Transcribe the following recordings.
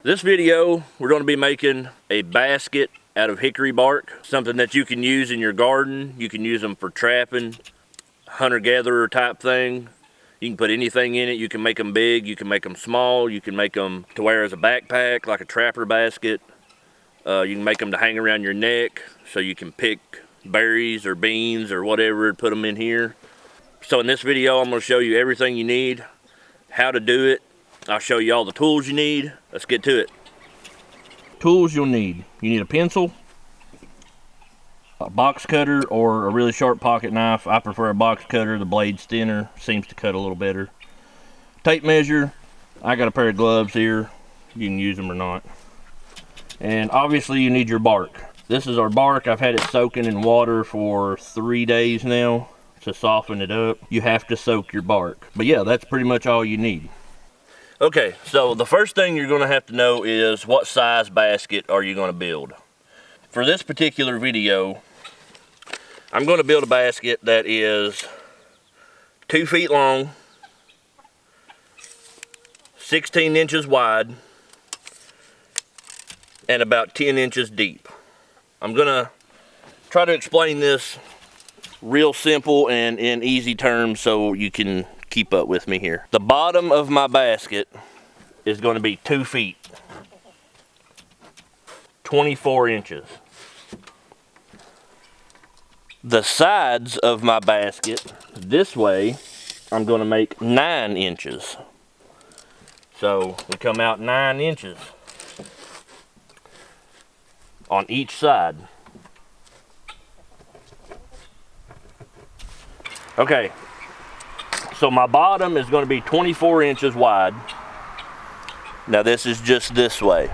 This video, we're going to be making a basket out of hickory bark, something that you can use in your garden. You can use them for trapping, hunter-gatherer type thing. You can put anything in it. You can make them big, you can make them small, you can make them to wear as a backpack, like a trapper basket. You can make them to hang around your neck, so you can pick berries or beans or whatever and put them in here. So in this video, I'm going to show you everything you need, how to do it. I'll show you all the tools you need. Let's get to it. Tools you'll need. You need a pencil, a box cutter, or a really sharp pocket knife. I prefer a box cutter. The blade's thinner, seems to cut a little better. Tape measure. I got a pair of gloves here. You can use them or not. And obviously you need your bark. This is our bark. I've had it soaking in water for 3 days now to soften it up. You have to soak your bark. But yeah, that's pretty much all you need. Okay, so the first thing you're going to have to know is what size basket are you going to build. For this particular video, I'm going to build a basket that is 2 feet long, 16 inches wide, and about 10 inches deep. I'm going to try to explain this real simple and in easy terms so you can keep up with me here. The bottom of my basket is going to be 2 feet, 24 inches. The sides of my basket, this way, I'm going to make 9 inches. So we come out 9 inches on each side. Okay. So my bottom is going to be 24 inches wide. Now this is just this way.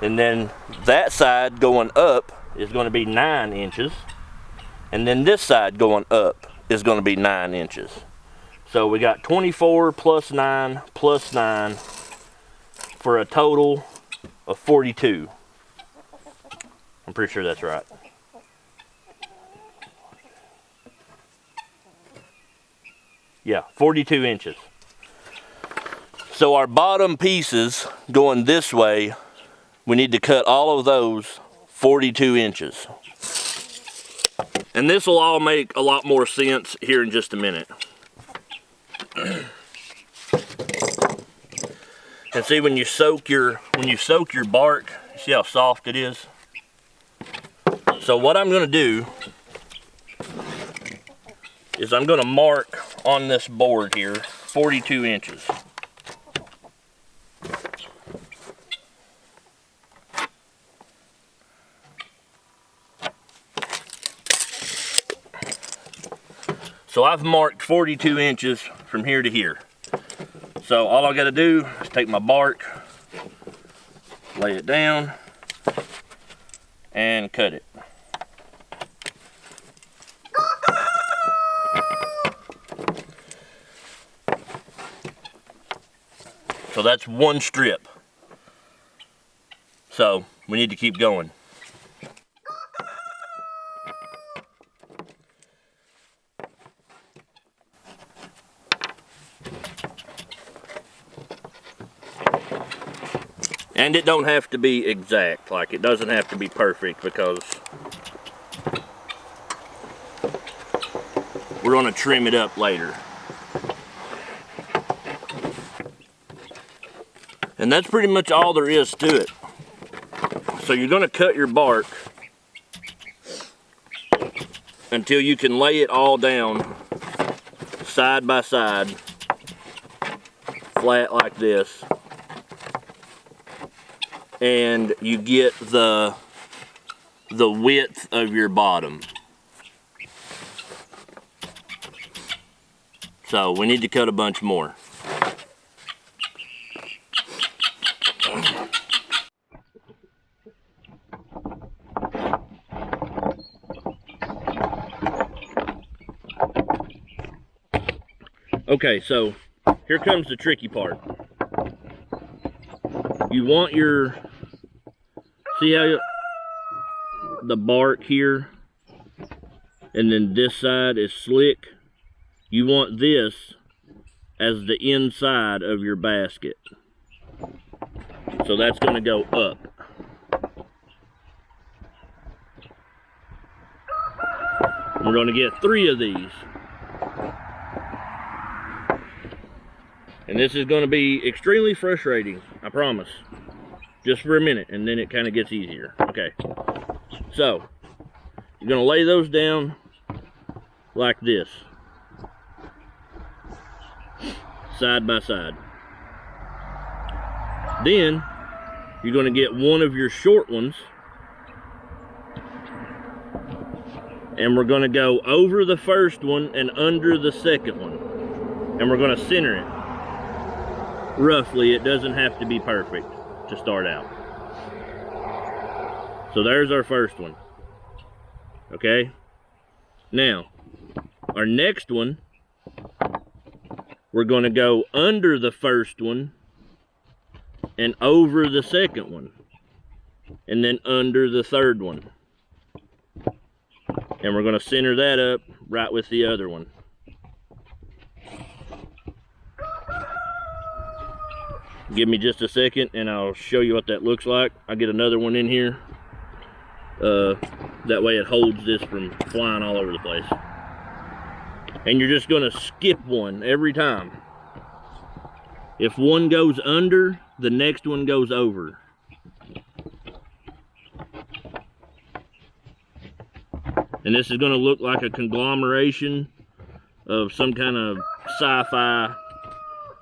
And then that side going up is going to be 9 inches. And then this side going up is going to be 9 inches. So we got 24 plus 9 plus 9 for a total of 42. I'm pretty sure that's right. Yeah, 42 inches. So our bottom pieces going this way, we need to cut all of those 42 inches. And this will all make a lot more sense here in just a minute. And see, when you soak your bark, see how soft it is? So what I'm going to do is I'm going to mark on this board here 42 inches. So I've marked 42 inches from here to here. So all I got to do is take my bark, lay it down, and cut it. So that's one strip. So we need to keep going. And it don't have to be exact, like it doesn't have to be perfect, because we're going to trim it up later. And that's pretty much all there is to it. So you're going to cut your bark until you can lay it all down side by side, flat like this. And you get the width of your bottom. So we need to cut a bunch more. Okay, so here comes the tricky part. You want your, see how the bark here, and then this side is slick? You want this as the inside of your basket. So that's going to go up. We're going to get 3 of these. And this is going to be extremely frustrating, I promise. Just for a minute, and then it kind of gets easier. Okay. So, you're going to lay those down like this. Side by side. Then, you're going to get one of your short ones. And we're going to go over the first one and under the second one. And we're going to center it. Roughly, it doesn't have to be perfect to start out. So there's our first one. Okay? Now, our next one, we're going to go under the first one and over the second one. And then under the third one. And we're going to center that up right with the other one. Give me just a second and I'll show you what that looks like. I'll get another one in here. That way it holds this from flying all over the place. And you're just going to skip one every time. If one goes under, the next one goes over. And this is going to look like a conglomeration of some kind of sci-fi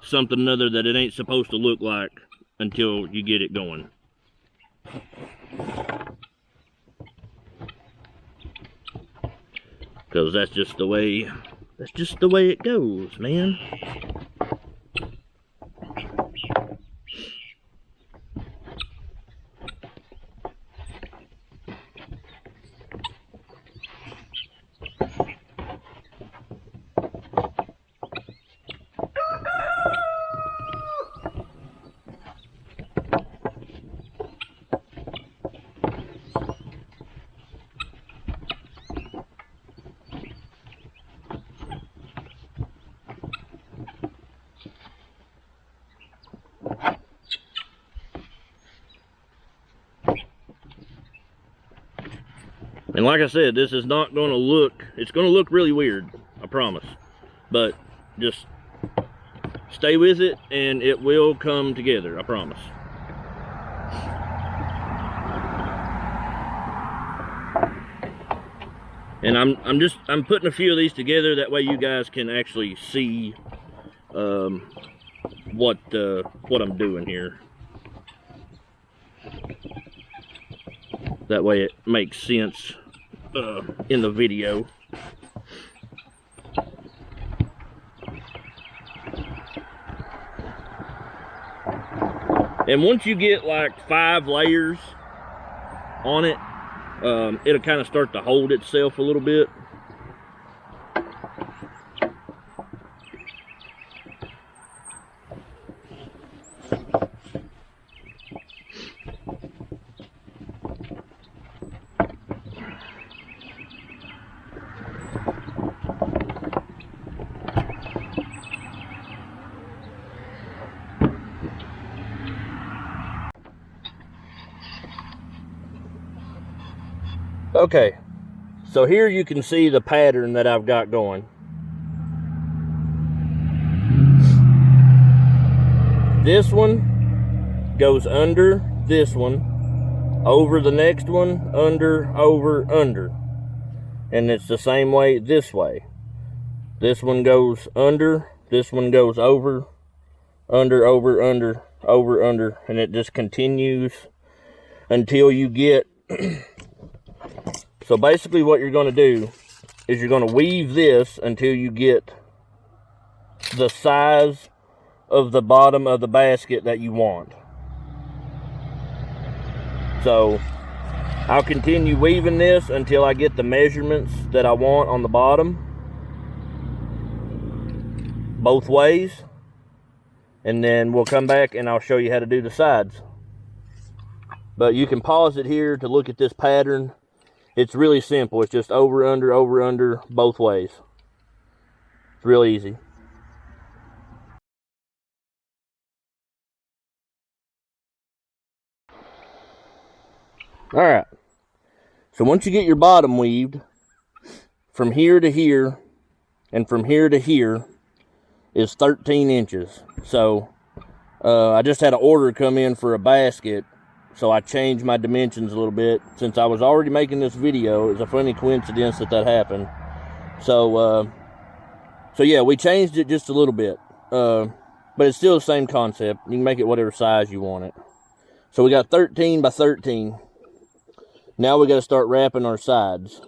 something other that it ain't supposed to look like until you get it going. Because that's just the way it goes, man. And like I said, this is not going to look, it's going to look really weird, I promise. But just stay with it and it will come together, I promise. And I'm putting a few of these together, that way you guys can actually see what I'm doing here. That way it makes sense in the video. And once you get like 5 layers on it, it'll kind of start to hold itself a little bit. Okay, so here you can see the pattern that I've got going. This one goes under this one, over the next one, under, over, under. And it's the same way this way. This one goes under, this one goes over, under, over, under, over, under. And it just continues until you get... So basically what you're going to do is you're going to weave this until you get the size of the bottom of the basket that you want. So I'll continue weaving this until I get the measurements that I want on the bottom, both ways, and then we'll come back and I'll show you how to do the sides. But you can pause it here to look at this pattern. It's really simple. It's just over, under, both ways. It's real easy. Alright, so once you get your bottom weaved, from here to here, and from here to here, is 13 inches. So, I just had an order come in for a basket, so I changed my dimensions a little bit. Since I was already making this video, it was a funny coincidence that happened. So yeah, we changed it just a little bit. But it's still the same concept. You can make it whatever size you want it. So we got 13 by 13. Now we got to start wrapping our sides.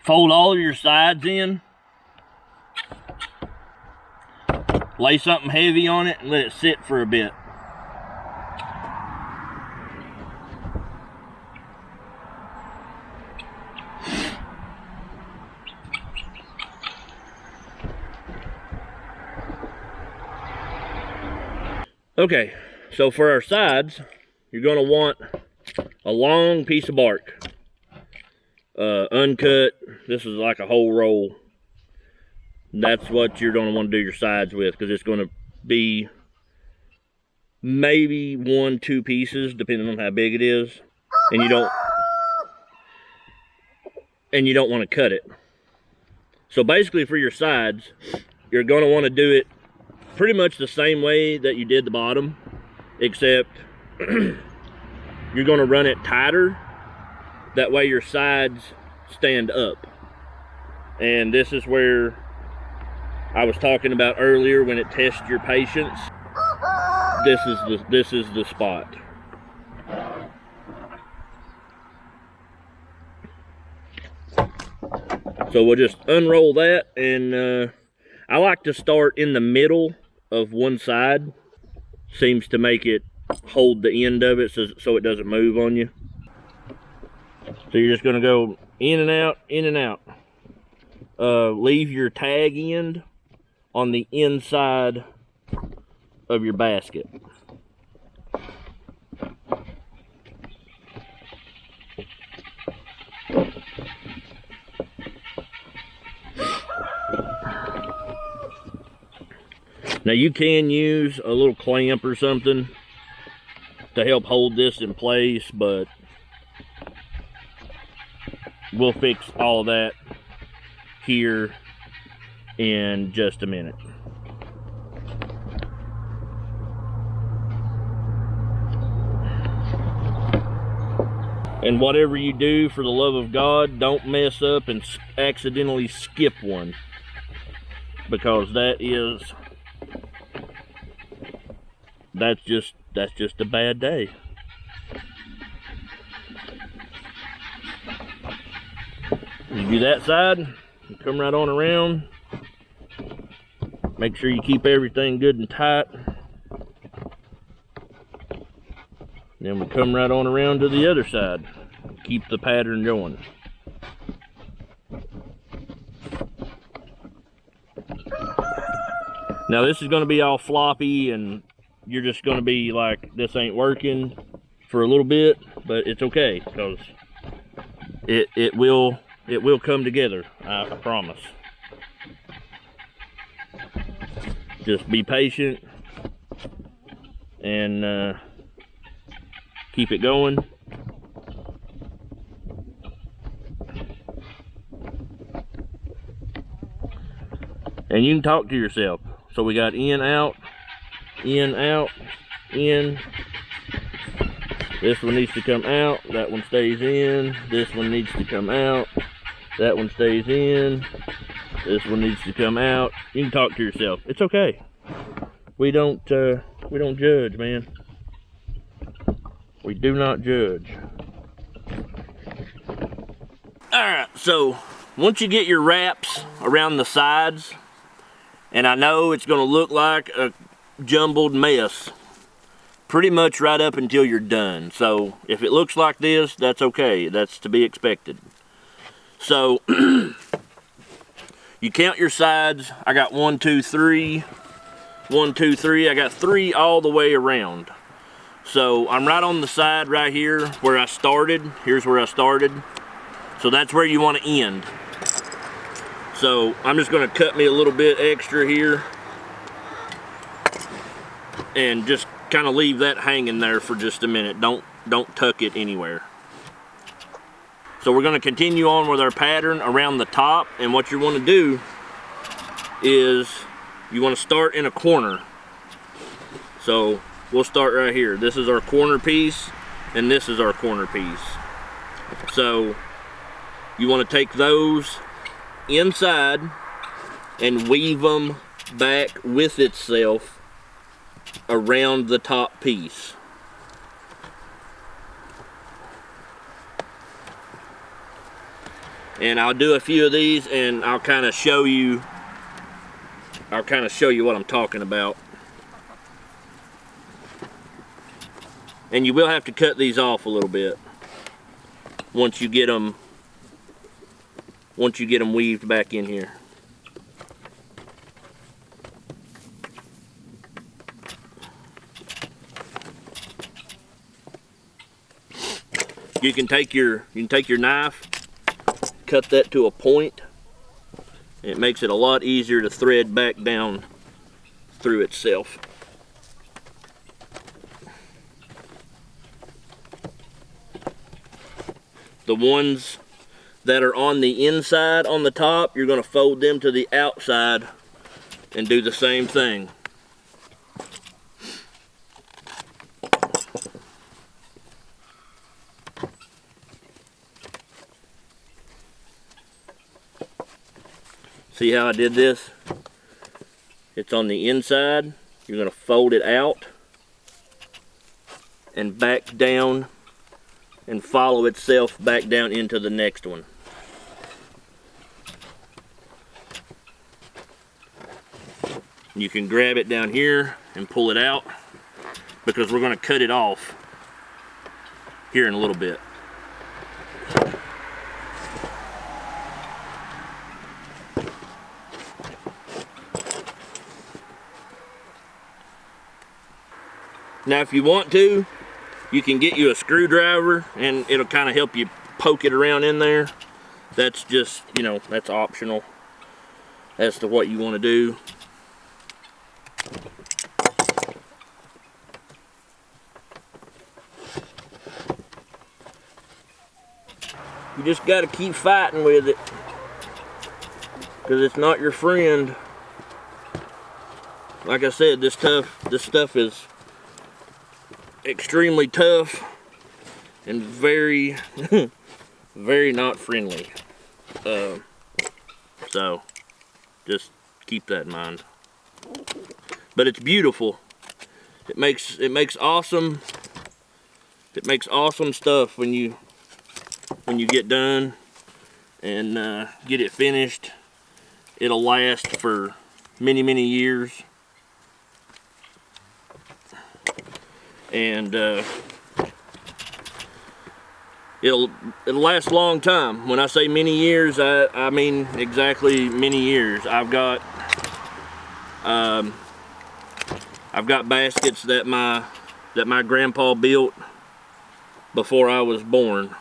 Fold all of your sides in. Lay something heavy on it and let it sit for a bit. Okay, so for our sides, you're going to want a long piece of bark. Uncut. This is like a whole roll. That's what you're going to want to do your sides with, because it's going to be maybe 1-2 pieces depending on how big it is, and you don't want to cut it. So basically for your sides, you're going to want to do it pretty much the same way that you did the bottom, except you're going to run it tighter. That way your sides stand up. And this is where I was talking about earlier when it tests your patience. This is the spot. So we'll just unroll that, and I like to start in the middle of one side. Seems to make it hold the end of it so it doesn't move on you. So you're just going to go in and out, in and out. Leave your tag end on the inside of your basket. Now you can use a little clamp or something to help hold this in place, but we'll fix all of that here in just a minute. And whatever you do, for the love of God, don't mess up and accidentally skip one, because that's just a bad day. You do that side, you come right on around. Make sure you keep everything good and tight. Then we come right on around to the other side. Keep the pattern going. Now this is going to be all floppy, and you're just going to be like, this ain't working for a little bit, but it's okay, because it will come together, I promise. Just be patient and keep it going. And you can talk to yourself. So we got in, out, in, out, in. This one needs to come out, that one stays in. This one needs to come out, that one stays in. This one needs to come out. You can talk to yourself. It's okay. We don't judge, man. We do not judge. Alright, so once you get your wraps around the sides, and I know it's going to look like a jumbled mess pretty much right up until you're done. So if it looks like this, that's okay. That's to be expected. So you count your sides. I got 1, 2, 3, 1, 2, 3. I got 3 all the way around. So I'm right on the side right here where I started. Here's where I started. So that's where you want to end. So I'm just going to cut me a little bit extra here and just kind of leave that hanging there for just a minute. Don't tuck it anywhere. So we're going to continue on with our pattern around the top, and what you want to do is you want to start in a corner. So we'll start right here. This is our corner piece, and this is our corner piece. So you want to take those inside and weave them back with itself around the top piece. And I'll do a few of these and I'll kind of show you what I'm talking about. And you will have to cut these off a little bit once you get them weaved back in here. You can take your knife, cut that to a point. It makes it a lot easier to thread back down through itself. The ones that are on the inside on the top, you're going to fold them to the outside and do the same thing. See how I did this? It's on the inside. You're going to fold it out and back down and follow itself back down into the next one. You can grab it down here and pull it out because we're going to cut it off here in a little bit. Now if you want to, you can get you a screwdriver and it'll kind of help you poke it around in there. That's just, you know, that's optional as to what you want to do. You just got to keep fighting with it because it's not your friend. Like I said, this stuff is extremely tough and very very not friendly, so just keep that in mind. But it's beautiful. It makes awesome stuff when you get done and get it finished. It'll last for many years. And it'll last a long time. When I say many years, I mean exactly many years. I've got baskets that my grandpa built before I was born.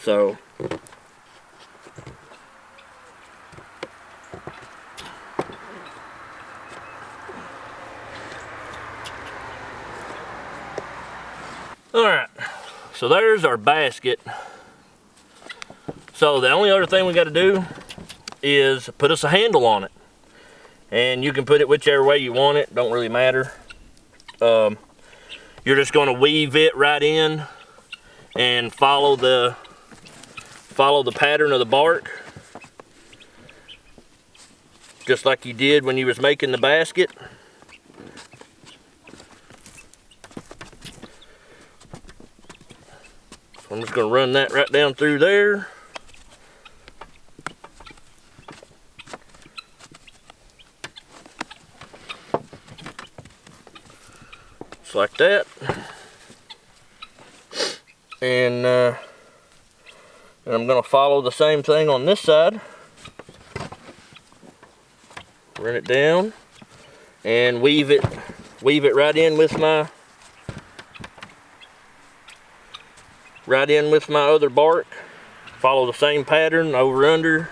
So alright, so there's our basket. So the only other thing we got to do is put us a handle on it. And you can put it whichever way you want it, don't really matter. You're just going to weave it right in and follow the pattern of the bark, just like you did when you was making the basket. I'm just going to run that right down through there. Just like that. And I'm going to follow the same thing on this side. Run it down and weave it right in with my other bark. Follow the same pattern over under.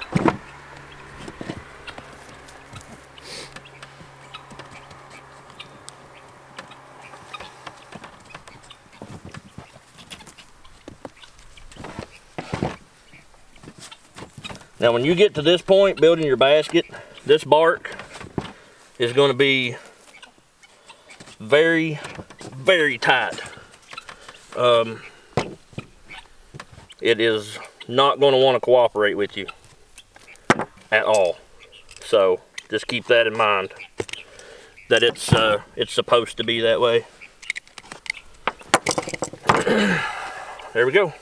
Now when you get to this point building your basket, this bark is going to be very, very tight. It is not going to want to cooperate with you at all. So just keep that in mind, that it's supposed to be that way. There we go.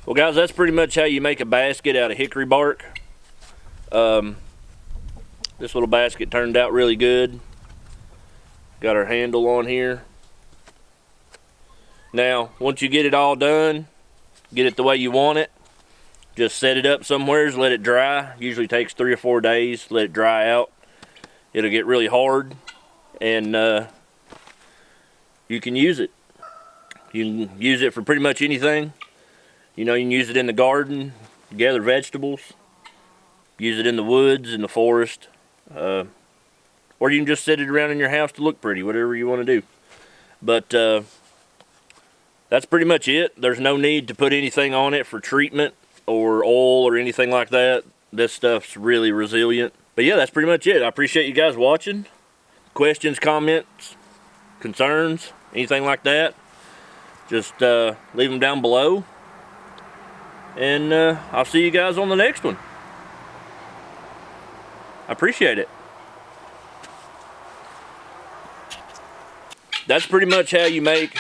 Well guys, that's pretty much how you make a basket out of hickory bark. This little basket turned out really good. Got our handle on here. Now, once you get it all done, get it the way you want it, just set it up somewhere, let it dry. Usually takes 3 or 4 days, let it dry out. It'll get really hard, and you can use it. You can use it for pretty much anything. You know, you can use it in the garden, gather vegetables, use it in the woods, in the forest, or you can just set it around in your house to look pretty, whatever you want to do. But that's pretty much it. There's no need to put anything on it for treatment or oil or anything like that. This stuff's really resilient. But yeah, that's pretty much it. I appreciate you guys watching. Questions, comments, concerns, anything like that, just leave them down below. And I'll see you guys on the next one. I appreciate it. That's pretty much how you make